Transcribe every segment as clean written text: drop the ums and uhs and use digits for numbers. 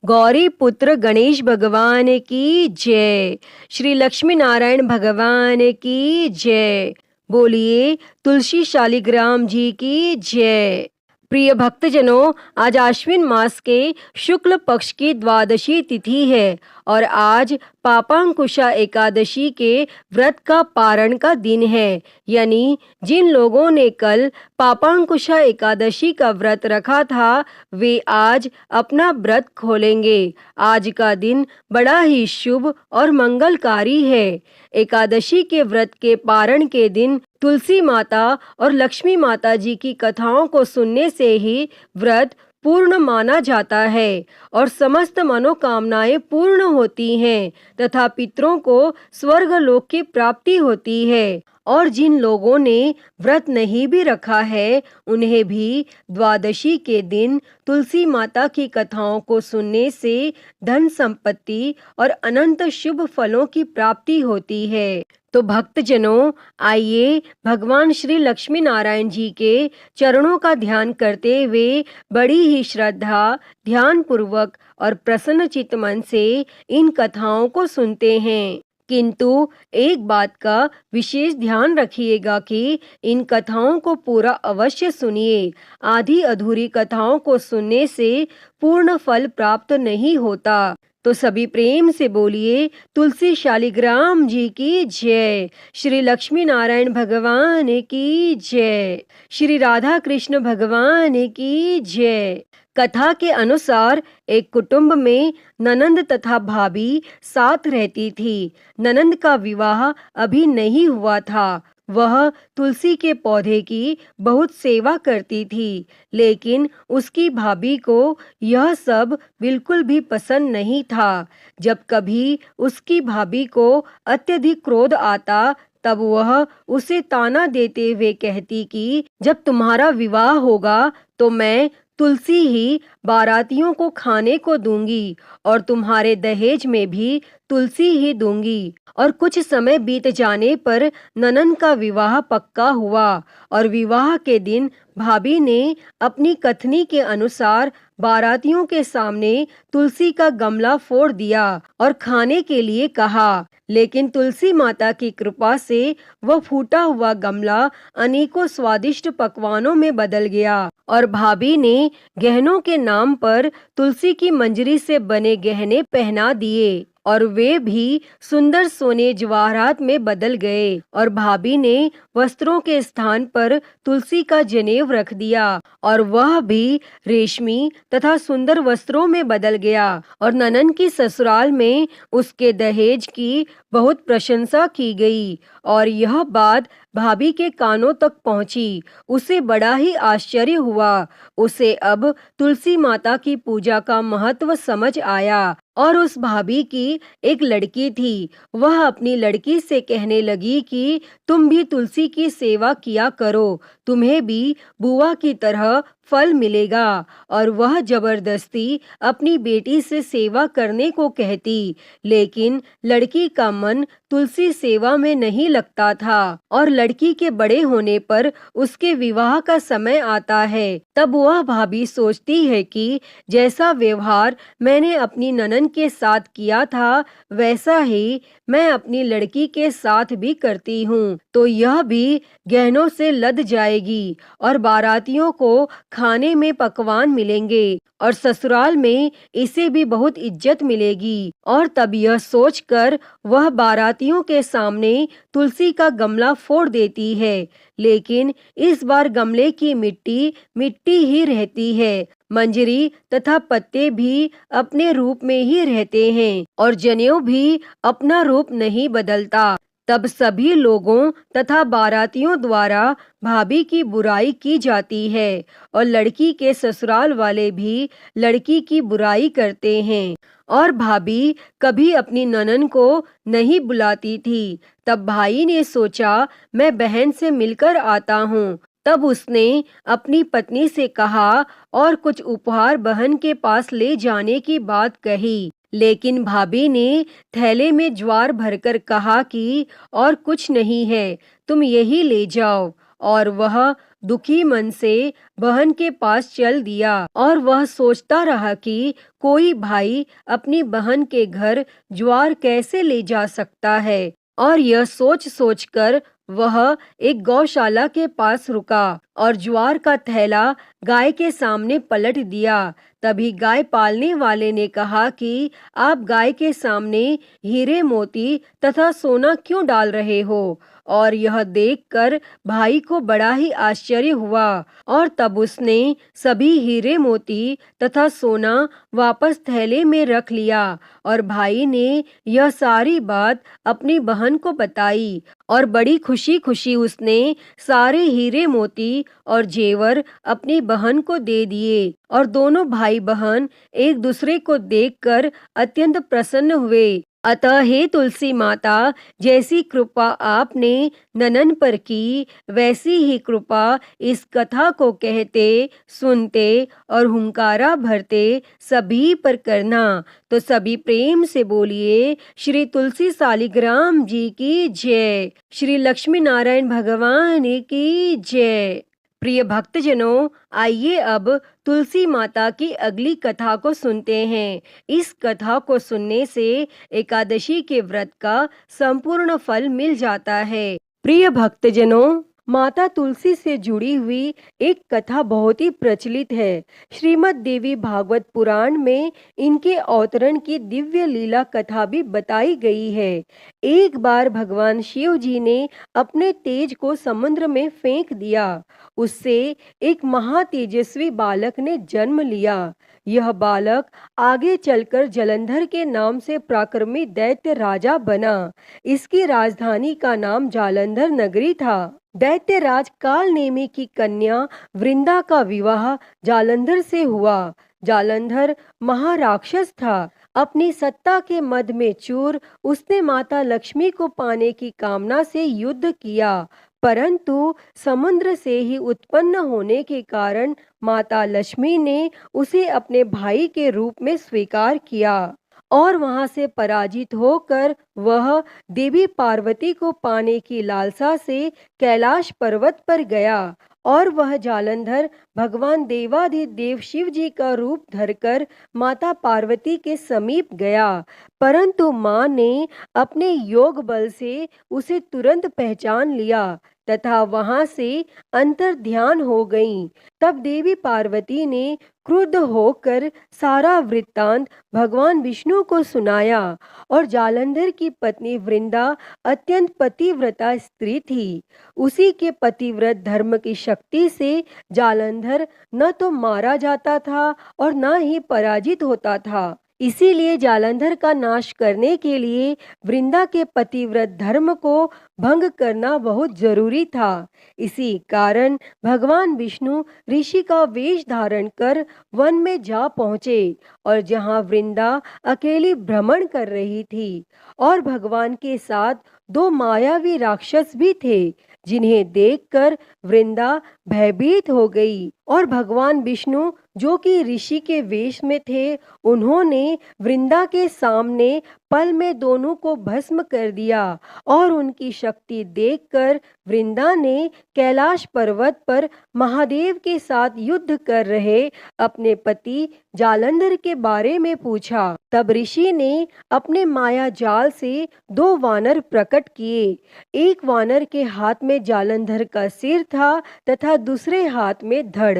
गौरी पुत्र गणेश भगवान की जय। श्री लक्ष्मी नारायण भगवान की जय। बोलिए तुलसी शालिग्राम जी की जय। प्रिय भक्तजनों, आज आश्विन मास के शुक्ल पक्ष की द्वादशी तिथि है और आज पापांकुशा एकादशी के व्रत का पारण का दिन है। यानी जिन लोगों ने कल पापांकुशा एकादशी का व्रत रखा था वे आज अपना व्रत खोलेंगे। आज का दिन बड़ा ही शुभ और मंगलकारी है। एकादशी के व्रत के पारण के दिन तुलसी माता और लक्ष्मी माता जी की कथाओं को सुनने से ही व्रत पूर्ण माना जाता है और समस्त मनोकामनाएं पूर्ण होती हैं तथा पितरों को स्वर्ग लोक की प्राप्ति होती है। और जिन लोगों ने व्रत नहीं भी रखा है उन्हें भी द्वादशी के दिन तुलसी माता की कथाओं को सुनने से धन संपत्ति और अनंत शुभ फलों की प्राप्ति होती है। तो भक्तजनों, आइए भगवान श्री लक्ष्मी नारायण जी के चरणों का ध्यान करते हुए बड़ी ही श्रद्धा, ध्यान पूर्वक और प्रसन्न चित्त मन से इन कथाओं को सुनते हैं। किंतु एक बात का विशेष ध्यान रखिएगा कि इन कथाओं को पूरा अवश्य सुनिए। आधी अधूरी कथाओं को सुनने से पूर्ण फल प्राप्त नहीं होता। तो सभी प्रेम से बोलिए तुलसी शालिग्राम जी की जय। श्री लक्ष्मी नारायण भगवान की जय। श्री राधा कृष्ण भगवान की जय। कथा के अनुसार एक कुटुंब में ननंद तथा भाभी साथ रहती थी। ननंद का विवाह अभी नहीं हुआ था। वह तुलसी के पौधे की बहुत सेवा करती थी, लेकिन उसकी भाभी को यह सब बिल्कुल भी पसंद नहीं था। जब कभी उसकी भाभी को अत्यधिक क्रोध आता तब वह उसे ताना देते हुए कहती कि जब तुम्हारा विवाह होगा तो मैं तुलसी ही बारातियों को खाने को दूंगी और तुम्हारे दहेज में भी तुलसी ही दूंगी। और कुछ समय बीत जाने पर ननंद का विवाह पक्का हुआ और विवाह के दिन भाभी ने अपनी कथनी के अनुसार बारातियों के सामने तुलसी का गमला फोड़ दिया और खाने के लिए कहा। लेकिन तुलसी माता की कृपा से वह फूटा हुआ गमला अनेकों स्वादिष्ट पकवानों में बदल गया और भाभी ने गहनों के नाम पर तुलसी की मंजरी से बने गहने पहना दिए और वे भी सुंदर सोने जवाहरात में बदल गए। और भाभी ने वस्त्रों के स्थान पर तुलसी का जनेऊ रख दिया और वह भी रेशमी तथा सुंदर वस्त्रों में बदल गया। और ननंद की ससुराल में उसके दहेज की बहुत प्रशंसा की गई और यह बात भाभी के कानों तक पहुंची। उसे बड़ा ही आश्चर्य हुआ। उसे अब तुलसी माता की पूजा का महत्व समझ आया। और उस भाभी की एक लड़की थी। वह अपनी लड़की से कहने लगी कि तुम भी तुलसी की सेवा किया करो, तुम्हें भी बुआ की तरह फल मिलेगा। और वह जबरदस्ती अपनी बेटी से सेवा करने को कहती, लेकिन लड़की का मन तुलसी सेवा में नहीं लगता था। और लड़की के बड़े होने पर उसके विवाह का समय आता है, तब वह भाभी सोचती है कि जैसा व्यवहार मैंने अपनी ननद के साथ किया था वैसा ही मैं अपनी लड़की के साथ भी करती हूँ, तो यह भी गहनों से लद जाएगी और बारातियों को खाने में पकवान मिलेंगे और ससुराल में इसे भी बहुत इज्जत मिलेगी। और तब यह सोचकर वह बारातियों के सामने तुलसी का गमला फोड़ देती है, लेकिन इस बार गमले की मिट्टी मिट्टी ही रहती है। मंजरी तथा पत्ते भी अपने रूप में ही रहते हैं और जनेऊ भी अपना रूप नहीं बदलता। तब सभी लोगों तथा बारातियों द्वारा भाभी की बुराई की जाती है और लड़की के ससुराल वाले भी लड़की की बुराई करते हैं। और भाभी कभी अपनी ननद को नहीं बुलाती थी। तब भाई ने सोचा मैं बहन से मिलकर आता हूँ। तब उसने अपनी पत्नी से कहा और कुछ उपहार बहन के पास ले जाने की बात कही, लेकिन भाभी ने थैले में ज्वार भरकर कहा कि और कुछ नहीं है, तुम यही ले जाओ। और वह दुखी मन से बहन के पास चल दिया और वह सोचता रहा कि कोई भाई अपनी बहन के घर ज्वार कैसे ले जा सकता है। और यह सोच सोचकर वह एक गौशाला के पास रुका और ज्वार का थैला गाय के सामने पलट दिया। तभी गाय पालने वाले ने कहा कि आप गाय के सामने हीरे मोती तथा सोना क्यों डाल रहे हो? और यह देखकर भाई को बड़ा ही आश्चर्य हुआ और तब उसने सभी हीरे मोती तथा सोना वापस थैले में रख लिया। और भाई ने यह सारी बात अपनी बहन को बताई और बड़ी खुशी खुशी उसने सारे हीरे मोती और जेवर अपनी बहन को दे दिए और दोनों भाई बहन एक दूसरे को देखकर अत्यंत प्रसन्न हुए। अतः हे तुलसी माता, जैसी कृपा आपने ननन पर की, वैसी ही कृपा इस कथा को कहते, सुनते और हुंकारा भरते सभी पर करना। तो सभी प्रेम से बोलिए श्री तुलसी शालिग्राम जी की जय, श्री लक्ष्मी नारायण भगवान की जय। प्रिय भक्तजनों, आइए अब तुलसी माता की अगली कथा को सुनते हैं। इस कथा को सुनने से एकादशी के व्रत का संपूर्ण फल मिल जाता है। प्रिय भक्तजनों, माता तुलसी से जुड़ी हुई एक कथा बहुत ही प्रचलित है। श्रीमद् देवी भागवत पुराण में इनके अवतरण की दिव्य लीला कथा भी बताई गई है। एक बार भगवान शिव जी ने अपने तेज को समुद्र में फेंक दिया। उससे एक महातेजस्वी बालक ने जन्म लिया। यह बालक आगे चलकर जलंधर के नाम से पराक्रमी दैत्य राजा बना। इसकी राजधानी का नाम जालंधर नगरी था। दैत्यराज कालनेमी की कन्या वृंदा का विवाह जालंधर से हुआ। जालंधर महाराक्षस था। अपनी सत्ता के मद में चूर उसने माता लक्ष्मी को पाने की कामना से युद्ध किया, परंतु समुद्र से ही उत्पन्न होने के कारण माता लक्ष्मी ने उसे अपने भाई के रूप में स्वीकार किया और वहां से पराजित होकर वह देवी पार्वती को पाने की लालसा से कैलाश पर्वत पर गया और वह जालंधर भगवान देवाधिदेव शिव जी का रूप धरकर माता पार्वती के समीप गया, परंतु मां ने अपने योग बल से उसे तुरंत पहचान लिया तथा वहां से अंतर ध्यान हो गईं। तब देवी पार्वती ने क्रुद्ध होकर सारा वृत्तांत भगवान विष्णु को सुनाया और जालंधर की पत्नी वृंदा अत्यंत पतिव्रता स्त्री थी। उसी के पतिव्रत धर्म की शक्ति से जालंधर न तो मारा जाता था और न ही पराजित होता था। इसीलिए जालंधर का नाश करने के लिए वृंदा के पतिव्रत धर्म को भंग करना बहुत जरूरी था। इसी कारण भगवान विष्णु ऋषि का वेश धारण कर वन में जा पहुंचे और जहां वृंदा अकेली भ्रमण कर रही थी और भगवान के साथ दो मायावी राक्षस भी थे, जिन्हें देखकर वृंदा भयभीत हो गई और भगवान विष्णु जो कि ऋषि के वेश में थे, उन्होंने वृंदा के सामने पल में दोनों को भस्म कर दिया और उनकी शक्ति देखकर वृंदा ने कैलाश पर्वत पर महादेव के साथ युद्ध कर रहे अपने पति जालंधर के बारे में पूछा। तब ऋषि ने अपने माया जाल से दो वानर प्रकट किए। एक वानर के हाथ में जालंधर का सिर था तथा दूसरे हाथ में धड़।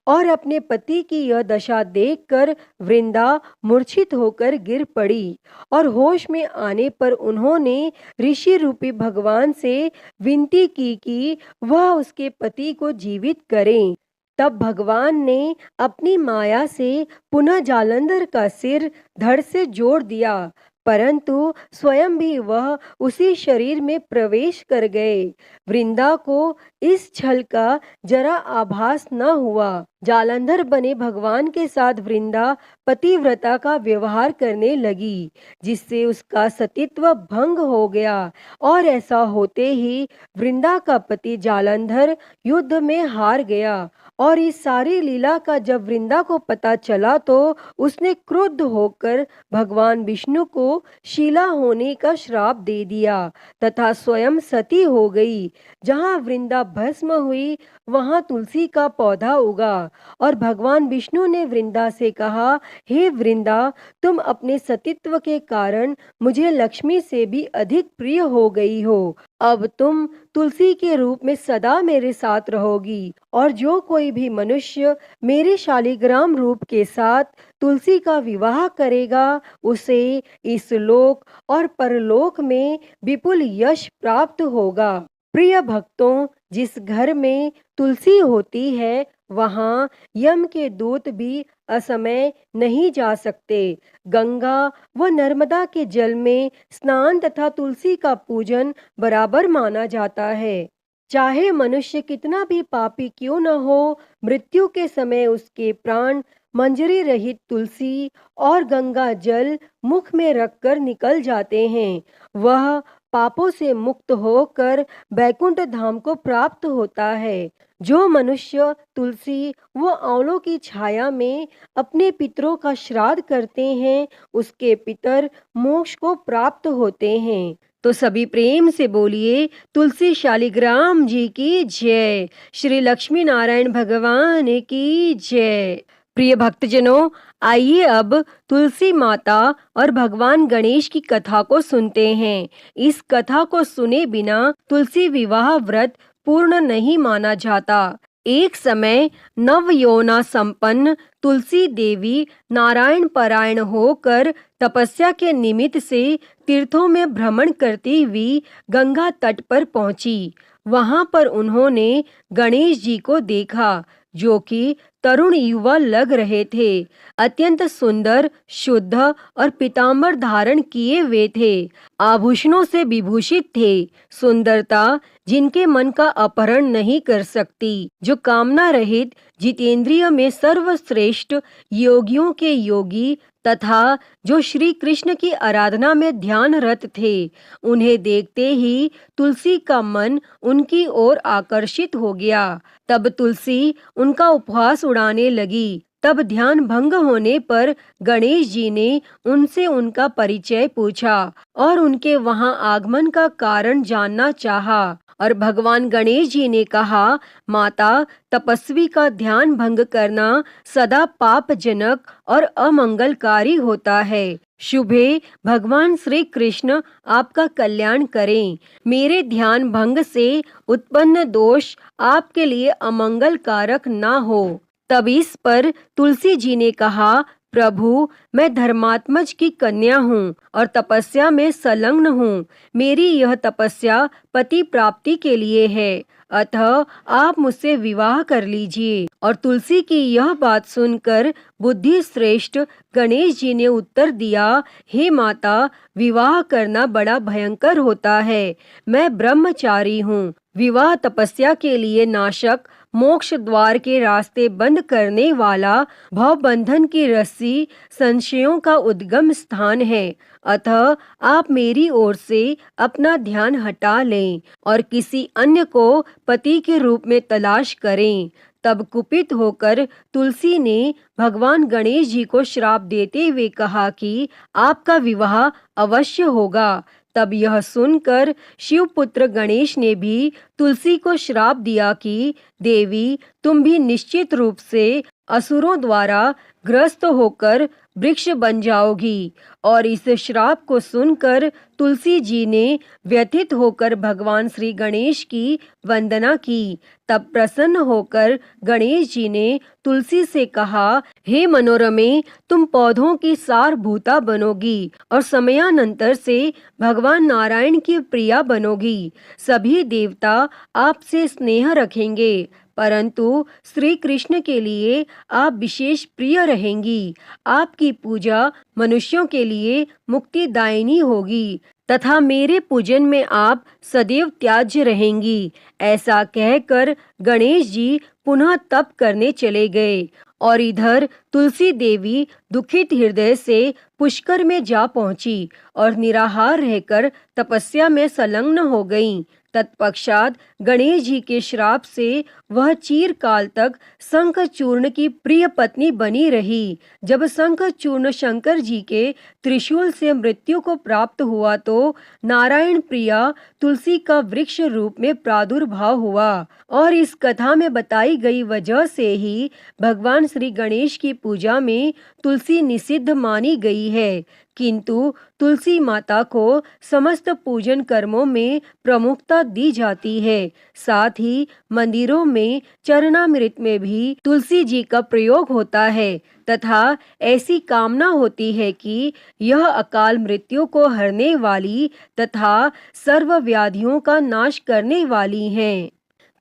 और अपने पति की यह दशा देखकर वृंदा मूर्छित होकर गिर पड़ी और होश में आने पर उन्होंने ऋषि रूपी भगवान से विनती की कि वह उसके पति को जीवित करें। तब भगवान ने अपनी माया से पुनः जालंधर का सिर धड़ से जोड़ दिया, परंतु स्वयं भी वह उसी शरीर में प्रवेश कर गए। वृंदा को इस छल का जरा आभास न हुआ। जालंधर बने भगवान के साथ वृंदा पतिव्रता का व्यवहार करने लगी, जिससे उसका सतीत्व भंग हो गया और ऐसा होते ही वृंदा का पति जालंधर युद्ध में हार गया। और इस सारी लीला का जब वृंदा को पता चला तो उसने क्रुद्ध होकर भगवान विष्णु को शीला होने का श्राप दे दिया तथा स्वयं सती हो गई। जहाँ वृंदा भस्म हुई वहाँ तुलसी का पौधा उगा और भगवान विष्णु ने वृंदा से कहा, हे वृंदा, तुम अपने सतीत्व के कारण मुझे लक्ष्मी से भी अधिक प्रिय हो गई हो। अब तुम तुलसी के रूप में सदा मेरे साथ रहोगी और जो कोई भी मनुष्य मेरे शालिग्राम रूप के साथ तुलसी का विवाह करेगा, उसे इस लोक और परलोक में विपुल यश प्राप्त होगा। प्रिय भक्तों, जिस घर में तुलसी होती है वहाँ यम के दूत भी असमय नहीं जा सकते। गंगा व नर्मदा के जल में स्नान तथा तुलसी का पूजन बराबर माना जाता है। चाहे मनुष्य कितना भी पापी क्यों न हो, मृत्यु के समय उसके प्राण मंजरी रहित तुलसी और गंगा जल मुख में रखकर निकल जाते हैं। वह पापों से मुक्त होकर बैकुंठ धाम को प्राप्त होता है। जो मनुष्य तुलसी व आंवलों की छाया में अपने पितरों का श्राद्ध करते हैं, उसके पितर मोक्ष को प्राप्त होते हैं। तो सभी प्रेम से बोलिए, तुलसी शालिग्राम जी की जय, श्री लक्ष्मी नारायण भगवान की जय। प्रिय भक्तजनों, आइए अब तुलसी माता और भगवान गणेश की कथा को सुनते हैं। इस कथा को सुने बिना तुलसी विवाह व्रत पूर्ण नहीं माना जाता। एक समय नव यौना संपन्न तुलसी देवी नारायण परायण होकर तपस्या के निमित्त से तीर्थों में भ्रमण करती हुई गंगा तट पर पहुंची। वहां पर उन्होंने गणेश जी को देखा, जो कि तरुण युवा लग रहे थे। अत्यंत सुंदर, शुद्ध और पीतांबर धारण किए हुए थे। आभूषणों से विभूषित थे। सुंदरता जिनके मन का अपहरण नहीं कर सकती, जो कामना रहित, जितेंद्रिय में सर्वश्रेष्ठ, योगियों के योगी तथा जो श्री कृष्ण की आराधना में ध्यानरत थे। उन्हें देखते ही तुलसी का मन उनकी ओर आकर्षित हो गया। तब तुलसी उनका उपहास उड़ाने लगी। तब ध्यान भंग होने पर गणेश जी ने उनसे उनका परिचय पूछा और उनके वहां आगमन का कारण जानना चाहा। और भगवान गणेश जी ने कहा, माता, तपस्वी का ध्यान भंग करना सदा पापजनक और अमंगलकारी होता है। शुभे भगवान श्री कृष्ण आपका कल्याण करें। मेरे ध्यान भंग से उत्पन्न दोष आपके लिए अमंगल कारक ना हो। तब इस पर तुलसी जी ने कहा, प्रभु, मैं धर्मात्मज की कन्या हूँ और तपस्या में संलग्न हूँ। मेरी यह तपस्या पति प्राप्ति के लिए है, अतः आप मुझसे विवाह कर लीजिए। और तुलसी की यह बात सुनकर बुद्धि श्रेष्ठ गणेश जी ने उत्तर दिया, हे माता, विवाह करना बड़ा भयंकर होता है। मैं ब्रह्मचारी हूँ। विवाह तपस्या के लिए नाशक, मोक्ष द्वार के रास्ते बंद करने वाला, भव बंधन की रस्सी, संशयों का उद्गम स्थान है। अतः आप मेरी ओर से अपना ध्यान हटा लें और किसी अन्य को पति के रूप में तलाश करें। तब कुपित होकर तुलसी ने भगवान गणेश जी को श्राप देते हुए कहा कि आपका विवाह अवश्य होगा। तब यह सुनकर शिवपुत्र गणेश ने भी तुलसी को श्राप दिया कि देवी, तुम भी निश्चित रूप से असुरों द्वारा ग्रस्त होकर वृक्ष बन जाओगी। और इस श्राप को सुनकर तुलसी जी ने व्यथित होकर भगवान श्री गणेश की वंदना की। तब प्रसन्न होकर गणेश जी ने तुलसी से कहा, हे मनोरमे, तुम पौधों की सारभूता बनोगी और समयानंतर से भगवान नारायण की प्रिया बनोगी। सभी देवता आपसे स्नेह रखेंगे, परंतु श्री कृष्ण के लिए आप विशेष प्रिय रहेंगी। आपकी पूजा मनुष्यों के लिए मुक्तिदायिनी होगी तथा मेरे पूजन में आप सदैव त्याज्य रहेंगी। ऐसा कहकर गणेश जी पुनः तप करने चले गए। और इधर तुलसी देवी दुखित हृदय से पुष्कर में जा पहुंची और निराहार रहकर तपस्या में संलग्न हो गईं। तत्पश्चात गणेश जी के श्राप से वह चिरकाल तक शंखचूर्ण की प्रिय पत्नी बनी रही। जब शंखचूर्ण शंकर जी के त्रिशूल से मृत्यु को प्राप्त हुआ तो नारायण प्रिया तुलसी का वृक्ष रूप में प्रादुर्भाव हुआ और इस कथा में बताई गई वजह से ही भगवान श्री गणेश की पूजा में तुलसी निषिद्ध मानी गई है। किंतु तुलसी माता को समस्त पूजन कर्मों में प्रमुखता दी जाती है। साथ ही मंदिरों में चरणामृत में भी तुलसी जी का प्रयोग होता है तथा ऐसी कामना होती है कि यह अकाल मृत्यु को हरने वाली तथा सर्व व्याधियों का नाश करने वाली हैं।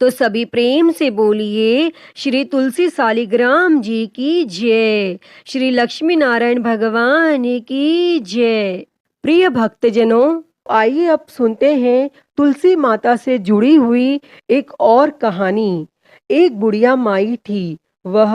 तो सभी प्रेम से बोलिए श्री तुलसी शालिग्राम जी की जय, श्री लक्ष्मी नारायण भगवान की जय। प्रिय भक्तजनों, आइए अब सुनते हैं तुलसी माता से जुड़ी हुई एक और कहानी। एक बुढ़िया माई थी। वह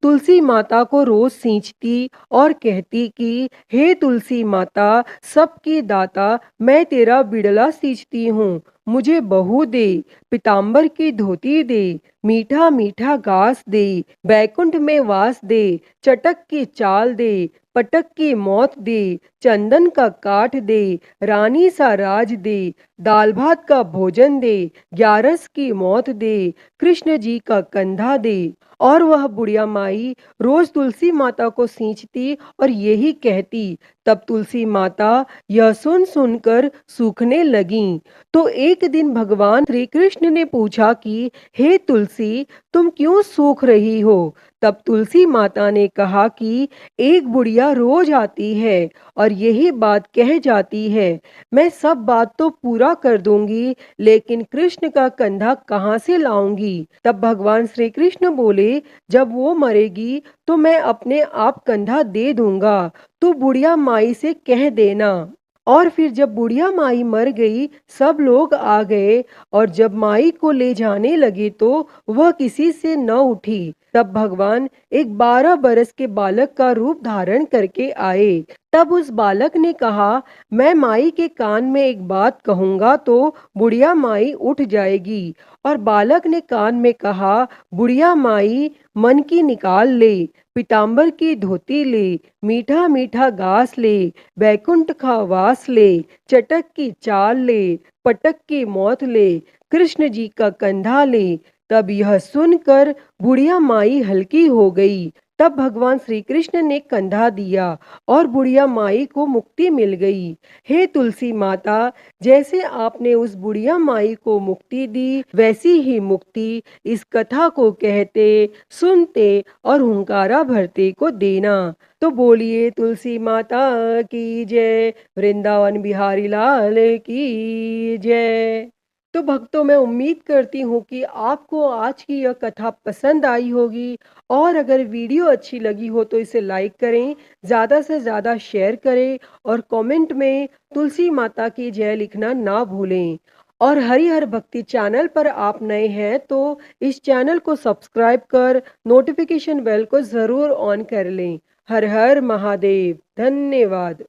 तुलसी माता को रोज सींचती और कहती कि हे तुलसी माता, सबकी दाता, मैं तेरा बिड़ला सींचती हूँ, मुझे बहू दे, पीताम्बर की धोती दे, मीठा मीठा घास दे, बैकुंठ में वास दे, चटक की चाल दे, पटक की मौत दे, चंदन का काठ दे, रानी सा राज दे, दाल भात का भोजन दे, ग्यारस की मौत दे, कृष्ण जी का कंधा दे। और वह बुढ़िया माई रोज तुलसी माता को सींचती और यही कहती। तब तुलसी माता यह सुन सुनकर सूखने लगीं। तो एक दिन भगवान श्री कृष्ण ने पूछा कि हे तुलसी, तुम क्यों सूख रही हो? तब तुलसी माता ने कहा कि एक बुढ़िया रोज आती है और यही बात कह जाती है, मैं सब बात तो पूरा कर दूंगी, लेकिन कृष्ण का कंधा कहाँ से लाऊंगी? तब भगवान श्री कृष्ण बोले, जब वो मरेगी तो मैं अपने आप कंधा दे दूंगा, तू बुढ़िया माई से कह देना। और फिर जब बुढ़िया माई मर गई, सब लोग आ गए और जब माई को ले जाने लगे तो वह किसी से न उठी। तब भगवान एक 12 बरस के बालक का रूप धारण करके आए। तब उस बालक ने कहा, मैं माई के कान में एक बात कहूंगा तो बुढ़िया माई उठ जाएगी। और बालक ने कान में कहा, बुढ़िया माई मन की निकाल ले, पीताम्बर की धोती ले, मीठा मीठा घास ले, बैकुंठ का वास ले, चटक की चाल ले, पटक की मौत ले, कृष्ण जी का कंधा ले। तब यह सुनकर बुढ़िया माई हल्की हो गई। तब भगवान श्री कृष्ण ने कंधा दिया और बुढ़िया माई को मुक्ति मिल गई। हे तुलसी माता, जैसे आपने उस बुढ़िया माई को मुक्ति दी, वैसी ही मुक्ति इस कथा को कहते, सुनते और हुंकारा भरते को देना। तो बोलिए तुलसी माता की जय, वृंदावन बिहारी लाल की जय। तो भक्तों, मैं उम्मीद करती हूँ कि आपको आज की यह कथा पसंद आई होगी और अगर वीडियो अच्छी लगी हो तो इसे लाइक करें, ज़्यादा से ज़्यादा शेयर करें और कमेंट में तुलसी माता की जय लिखना ना भूलें। और हरिहर भक्ति चैनल पर आप नए हैं तो इस चैनल को सब्सक्राइब कर नोटिफिकेशन बेल को ज़रूर ऑन कर लें। हर हर महादेव। धन्यवाद।